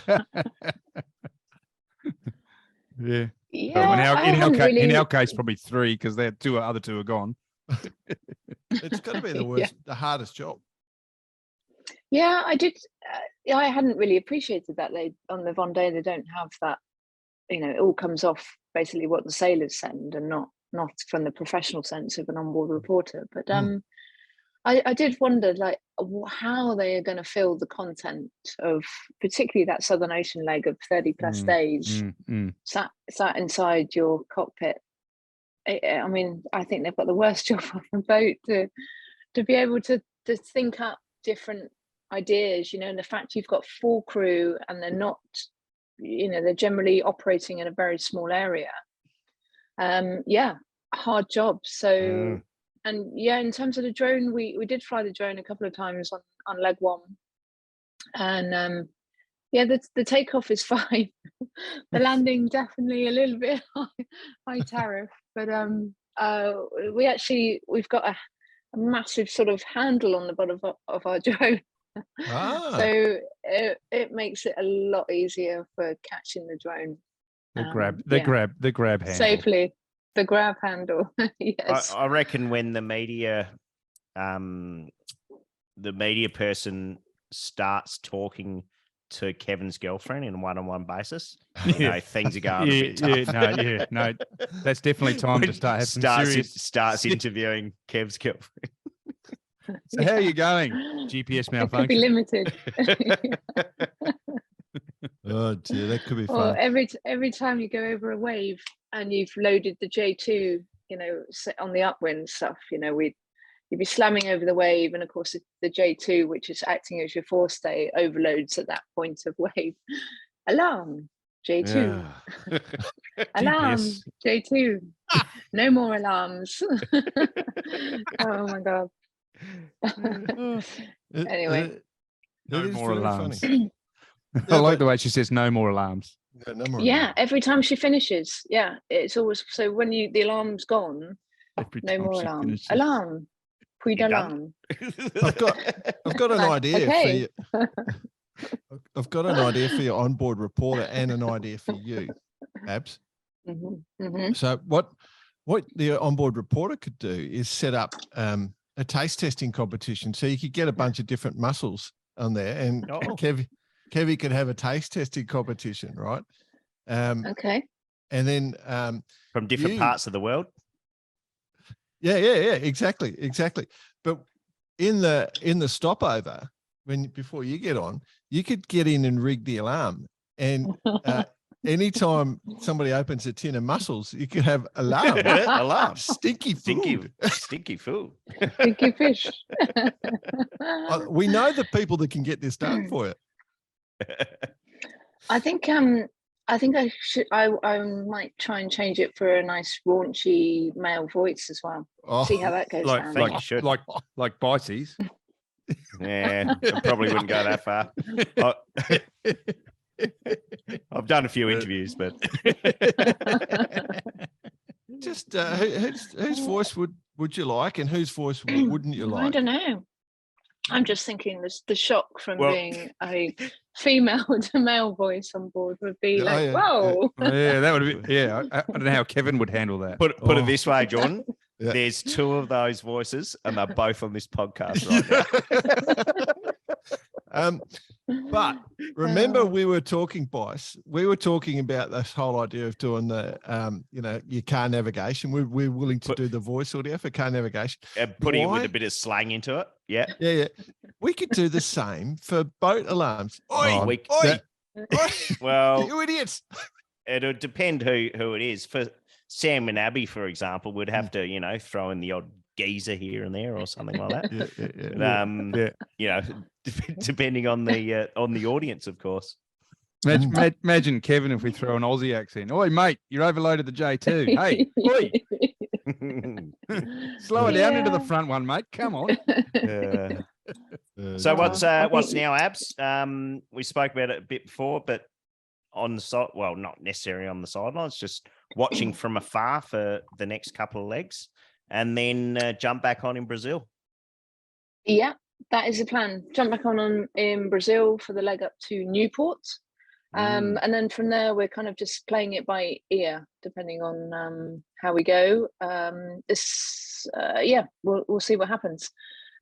Yeah. Yeah, In our case, probably 3 because the other 2 are gone. It's got to be the worst, the hardest job. Yeah, I did. I hadn't really appreciated that on the Vendée they don't have that. It all comes off basically what the sailors send, and not from the professional sense of an onboard reporter. But I did wonder, like, how they are going to fill the content of particularly that Southern Ocean leg of 30 plus days sat inside your cockpit. I mean, I think they've got the worst job on the boat to be able to think up different ideas, and the fact you've got 4 crew and they're not, they're generally operating in a very small area. Hard job. So and in terms of the drone, we did fly the drone a couple of times on leg 1, and the takeoff is fine. The landing definitely a little bit high tariff, but we've got a massive sort of handle on the bottom of our drone. So it makes it a lot easier for catching the drone. The grab handle. Safely. The grab handle. Yes. I reckon when the media person starts talking to Kevin's girlfriend in a one-on-one basis, things are going a bit tough. No, that's definitely time to start having starts interviewing Kev's girlfriend. So how are you going? GPS malfunction. It could be limited. Oh dear, that could be fun. Or every time you go over a wave and you've loaded the J2, on the upwind stuff, you'd be slamming over the wave, and of course the J2, which is acting as your forestay, overloads at that point of wave. Alarm, J2. Alarm, J2. No more alarms. Oh my God. Anyway. No more alarms. I like the way she says no more alarms. Yeah, every time she finishes. Yeah, it's always so when the alarm's gone, no more alarm. Finishes. Alarm. Puis d'alarm. I've got an idea for you. I've got an idea for your onboard reporter and an idea for you, Abs. So what the onboard reporter could do is set up a taste testing competition, so you could get a bunch of different mussels on there, and Kevy could have a taste testing competition, right? Okay. And then from different parts of the world. Yeah, exactly. But in the stopover, before you get on, you could get in and rig the alarm, and anytime somebody opens a tin of mussels, you could have alarm. Stinky food. Stinky food. Stinky fish. We know the people that can get this done for you. I think I should. I might try and change it for a nice raunchy male voice as well. See how that goes down. Like Bitey's. Yeah, I probably wouldn't go that far. I've done a few interviews, but just whose voice would you like, and whose voice wouldn't you like? I don't know. I'm just thinking the shock from being a female to male voice on board would be whoa. Yeah, that would be. Yeah, I don't know how Kevin would handle that. Put it this way, John. Yeah. There's 2 of those voices, and they're both on this podcast right now. But remember, we were talking about this whole idea of doing the, your car navigation. We're willing to do the voice audio for car navigation. Putting it with a bit of slang into it. Yeah. Yeah. We could do the same for boat alarms. Oi! Well, you idiots. It would depend who it is. For Sam and Abby, for example, would have to, throw in the odd geezer here and there or something like that. Depending on the audience, of course. Imagine Kevin if we throw an Aussie accent. Oi, mate, you're overloaded the J2. Hey, oi. Slow it down into the front one, mate. Come on. So what's now, Abs? We spoke about it a bit before, but on the side. Well, not necessarily on the sidelines, just watching from afar for the next couple of legs, and then jump back on in Brazil. Yeah, that is the plan. Jump back on in Brazil for the leg up to Newport. And then from there, we're kind of just playing it by ear, depending on how we go. We'll see what happens.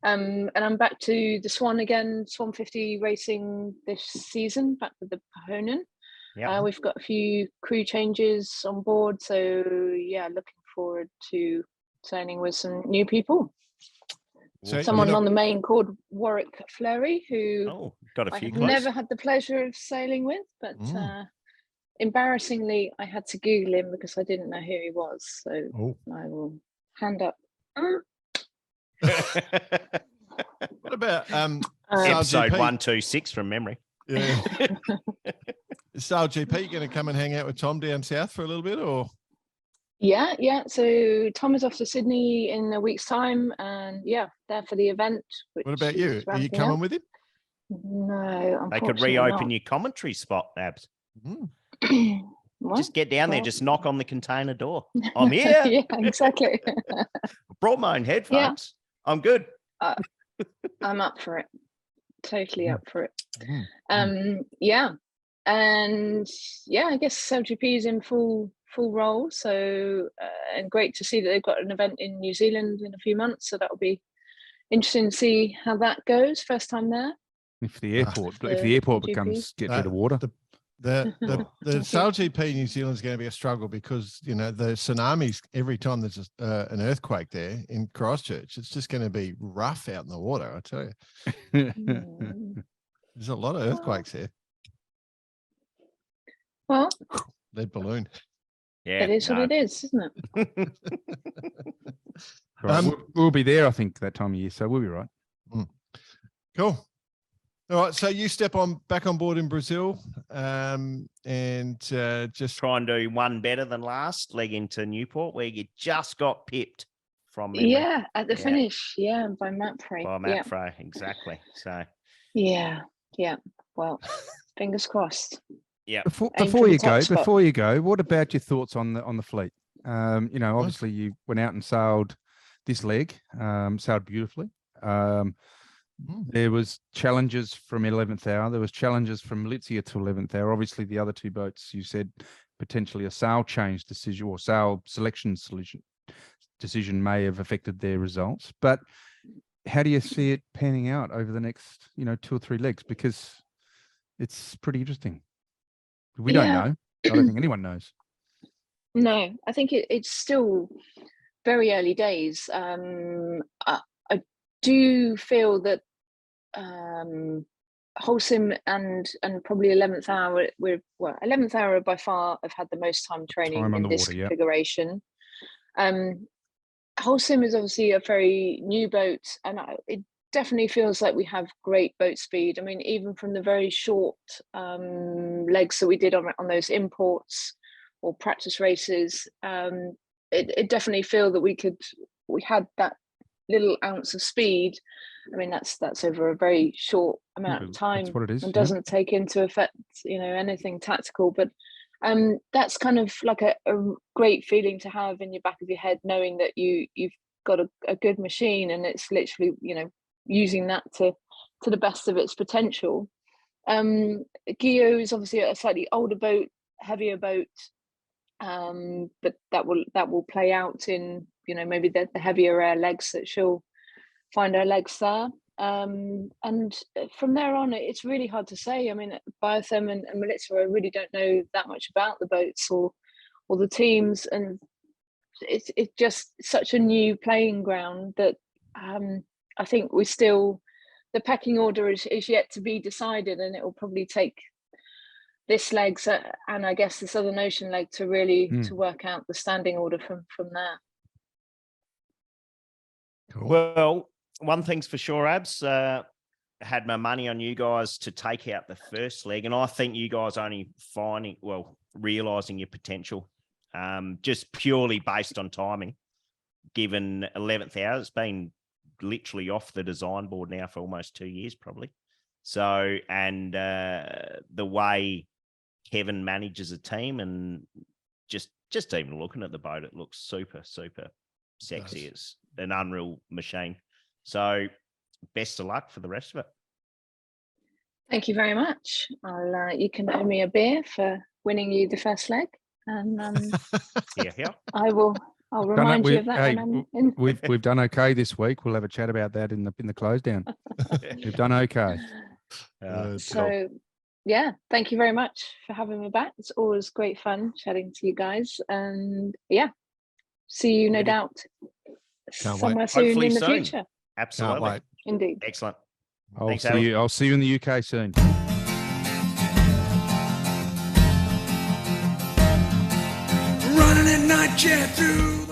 And I'm back to the Swan again, Swan 50 racing this season, back with the Pahonen. Yeah, we've got a few crew changes on board, so yeah, looking forward to sailing with some new people. So Someone on the main called Warwick Fleury, who got a I few have close. never had the pleasure of sailing with, but embarrassingly, I had to Google him because I didn't know who he was. So I will hand up. What about episode GP? 126 from memory? Yeah. Is Sail GP going to come and hang out with Tom down south for a little bit, or? Yeah. So Tom is off to Sydney in a week's time, and there for the event. What about you? Are you coming with him? No, They could reopen your commentary spot, Abs. Just get down there, just knock on the container door. I'm here. Yeah, exactly. Brought my own headphones. Yeah. I'm good. I'm up for it. Totally up for it. And I guess SailGP is in full role. So and great to see that they've got an event in New Zealand in a few months. So that'll be interesting to see how that goes. First time there. If the airport becomes get rid of water. The Sail GP New Zealand is going to be a struggle because, the tsunamis, every time there's an earthquake there in Christchurch, it's just going to be rough out in the water, I tell you. There's a lot of earthquakes here. Well, lead balloon. Yeah, it is what it is, isn't it? Right, we'll be there, I think, that time of year, so we'll be right. Cool. All right, so you step back on board in Brazil, and just try and do one better than last leg into Newport, where you just got pipped from memory. Yeah, at the finish, by Matt Frey. By Matt Frey, exactly. So yeah. Well, fingers crossed. Yeah. Before you go, what about your thoughts on the fleet? Obviously you went out and sailed this leg, sailed beautifully. There was challenges from 11th hour. There was challenges from Lizia to 11th hour. Obviously, the other two boats, you said potentially a sail change decision or sail selection decision may have affected their results. But how do you see it panning out over the next, 2 or 3 legs? Because it's pretty interesting. We don't know. I don't think anyone knows. No, I think it's still very early days. I do feel that Wholesome and probably 11th hour, 11th hour by far have had the most time training in this configuration. Wholesome is obviously a very new boat, and it definitely feels like we have great boat speed. I mean, even from the very short legs that we did on those imports or practice races, it definitely feel that we had that little ounce of speed. I mean, that's over a very short amount of time. That's what it is. It doesn't take into effect, anything tactical, but that's kind of like a great feeling to have in your back of your head, knowing that you've got a good machine, and it's literally, using that to the best of its potential. Gio is obviously a slightly older boat, heavier boat, but that will play out in, maybe the heavier air legs that she'll find her legs there. And from there on, it's really hard to say. I mean, Biotherm and Melitza, I really don't know that much about the boats or the teams, and it's just such a new playing ground that I think the pecking order is yet to be decided, and it will probably take this legs and I guess the Southern Ocean leg to really to work out the standing order from there. Cool. Well, one thing's for sure, Abs, had my money on you guys to take out the first leg, and I think you guys only realising your potential, just purely based on timing, given 11th hour. It's been literally off the design board now for almost 2 years, probably. So, and the way Kevin manages a team, and just even looking at the boat, it looks super, super sexy. It's an unreal machine. So best of luck for the rest of it. Thank you very much. You can owe me a beer for winning you the first leg, and Yeah. I'll remind you of that Hey, when I'm in. we've done okay this week. We'll have a chat about that in the close down. We've done okay. So yeah, thank you very much for having me back. It's always great fun chatting to you guys, and yeah, see you no doubt somewhere soon Hopefully in the soon. future. Absolutely. wait. Indeed. Excellent. I'll Thanks, see Alex. you. I'll see you in the UK soon. Running at night, jet through